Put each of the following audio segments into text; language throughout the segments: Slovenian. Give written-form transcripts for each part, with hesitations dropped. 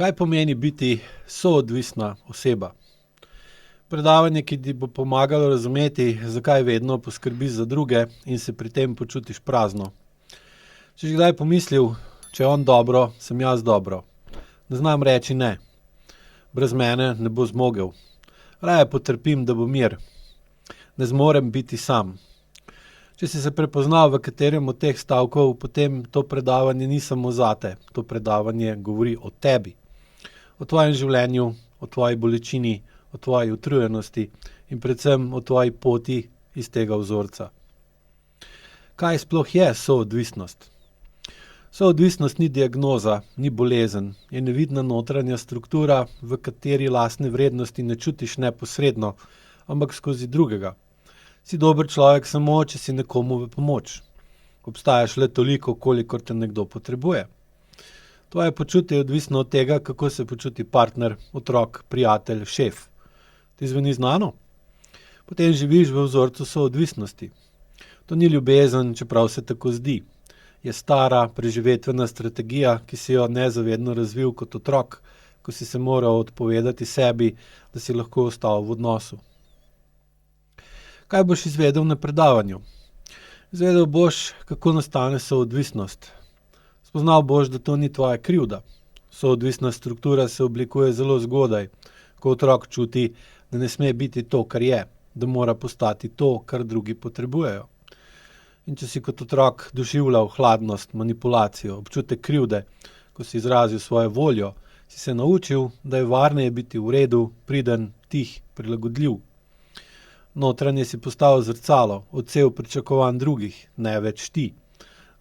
Kaj pomeni biti soodvisna oseba? Predavanje, ki ti bo pomagalo razumeti, zakaj vedno poskrbiš za druge in se pri tem počutiš prazno. Če si kdaj pomislil, če je on dobro, sem jaz dobro. Ne znam reči ne. Brez mene ne bo zmogel. Raje potrpim, da bo mir. Ne zmorem biti sam. Če si se prepoznal v katerem od teh stavkov, potem to predavanje ni samo zate. To predavanje govori o tebi. O tvojem življenju, o tvoji bolečini, o tvoji utrujenosti in predvsem o tvoji poti iz tega vzorca. Kaj sploh je soodvisnost? Soodvisnost ni diagnoza, ni bolezen, je nevidna notranja struktura, v kateri lastne vrednosti ne čutiš neposredno, ampak skozi drugega. Si dober človek samo, če si nekomu v pomoč. Obstajaš le toliko, kolikor te nekdo potrebuje. Tvoje počutje je odvisno od tega, kako se počuti partner, otrok, prijatelj, šef. Ti zveni znano? Potem živiš v vzorcu soodvisnosti. To ni ljubezen, čeprav se tako zdi. Je stara, preživetvena strategija, ki si jo nezavedno razvil kot otrok, ko si se moral odpovedati sebi, da si lahko ostal v odnosu. Kaj boš izvedel na predavanju? Izvedel boš, kako nastane soodvisnost. Spoznal boš, da to ni tvoja krivda. Soodvisna struktura se oblikuje zelo zgodaj, ko otrok čuti, da ne sme biti to, kar je, da mora postati to, kar drugi potrebujejo. In če si kot otrok doživljal hladnost, manipulacijo, občutek krivde, ko si izrazil svojo voljo, si se naučil, da je varneje biti v redu, priden, tih, prilagodljiv. Notranje si postal zrcalo, odsev pričakovanj drugih, ne več ti.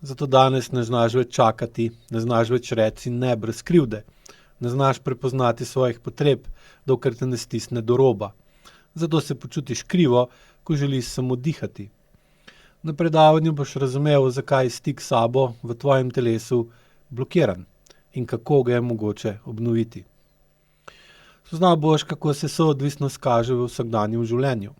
Zato danes ne znaš več čakati, ne znaš več reči ne brez krivde, ne znaš prepoznati svojih potreb, dokler te ne stisne do roba. Zato se počutiš krivo, ko želiš samo dihati. Na predavanju boš razumel, zakaj je stik s sabo v tvojem telesu blokiran in kako ga je mogoče obnoviti. Spoznal boš, kako se soodvisnost kaže v vsakdanjem življenju.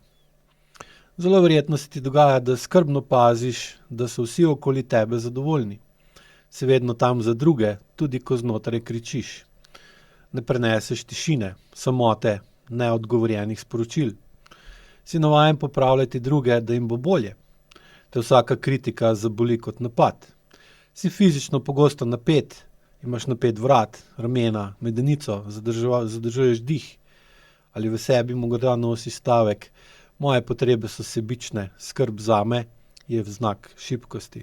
Zelo verjetno se ti dogaja, da skrbno paziš, da so vsi okoli tebe zadovoljni. Si vedno tam za druge, tudi ko znotraj kričiš. Ne preneseš tišine, samote, neodgovorjenih sporočil. Si navajen popravljati druge, da jim bo bolje. Te vsaka kritika zaboli kot napad. Si fizično pogosto napet, imaš napet vrat, ramena, medenico, zadržuješ dih. Ali v sebi morda nosiš stavek: moje potrebe so sebične, skrb zame je znak šibkosti.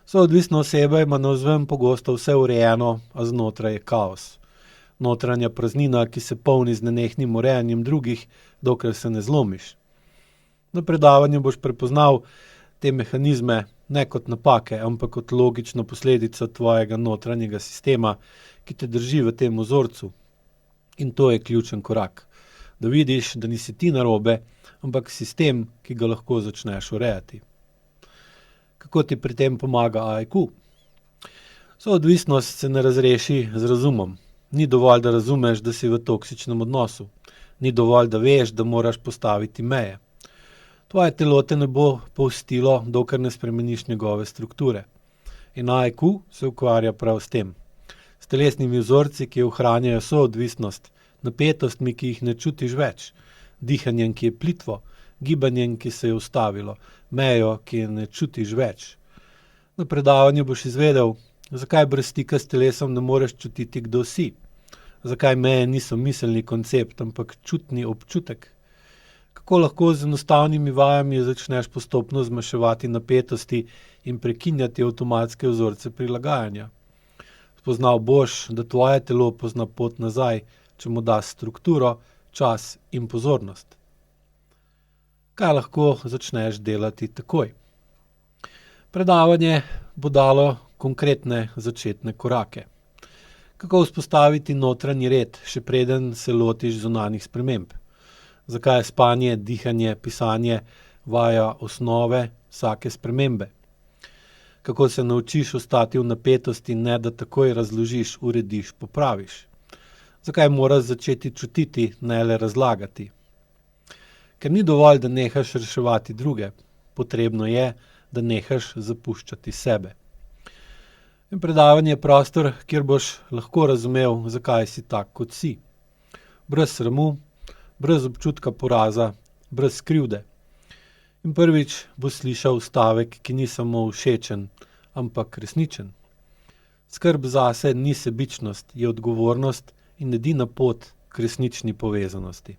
Soodvisna oseba ima navzven pogosto vse urejeno, a znotraj je kaos. Notranja praznina, ki se polni z nenehnim urejanjem drugih, dokler se ne zlomiš. Na predavanju boš prepoznal te mehanizme ne kot napake, ampak kot logično posledico tvojega notranjega sistema, ki te drži v tem vzorcu. In to je ključen korak. Da vidiš, da nisi ti narobe, ampak sistem, ki ga lahko začneš urejati. Kako ti pri tem pomaga AIQ? Soodvisnost se ne razreši z razumom. Ni dovolj, da razumeš, da si v toksičnem odnosu. Ni dovolj, da veš, da moraš postaviti meje. Tvoje telo te ne bo pustilo, dokler ne spremeniš njegove strukture. In AIQ se ukvarja prav s tem. S telesnimi vzorci, ki ohranjajo soodvisnost, napetostmi, ki jih ne čutiš več, dihanjem, ki je plitvo, gibanjem, ki se je ustavilo, mejo, ki je ne čutiš več. Na predavanju boš izvedel, zakaj brez stika s telesom ne moreš čutiti, kdo si. Zakaj meje niso miselni koncept, ampak čutni občutek. Kako lahko z enostavnimi vajami začneš postopno zmanjševati napetosti in prekinjati avtomatske vzorce prilagajanja. Spoznal boš, da tvoje telo pozna pot nazaj, če mu daš strukturo, čas in pozornost. Kaj lahko začneš delati takoj? Predavanje bo dalo konkretne začetne korake. Kako vzpostaviti notranji red, še preden se lotiš zunanjih sprememb? Zakaj je spanje, dihanje, pisanje, vaja osnove vsake spremembe? Kako se naučiš ostati v napetosti, ne da takoj razložiš, urediš, popraviš? Zakaj moraš začeti čutiti, ne le razlagati? Ker ni dovolj, da nehaš reševati druge, potrebno je, da nehaš zapuščati sebe. In predavanje je prostor, kjer boš lahko razumel, zakaj si tak, kot si. Brez sramu, brez občutka poraza, brez krivde. In prvič boš slišal stavek, ki ni samo všečen, ampak resničen. Skrb zase ni sebičnost, je odgovornost in edina pot k resnični povezanosti.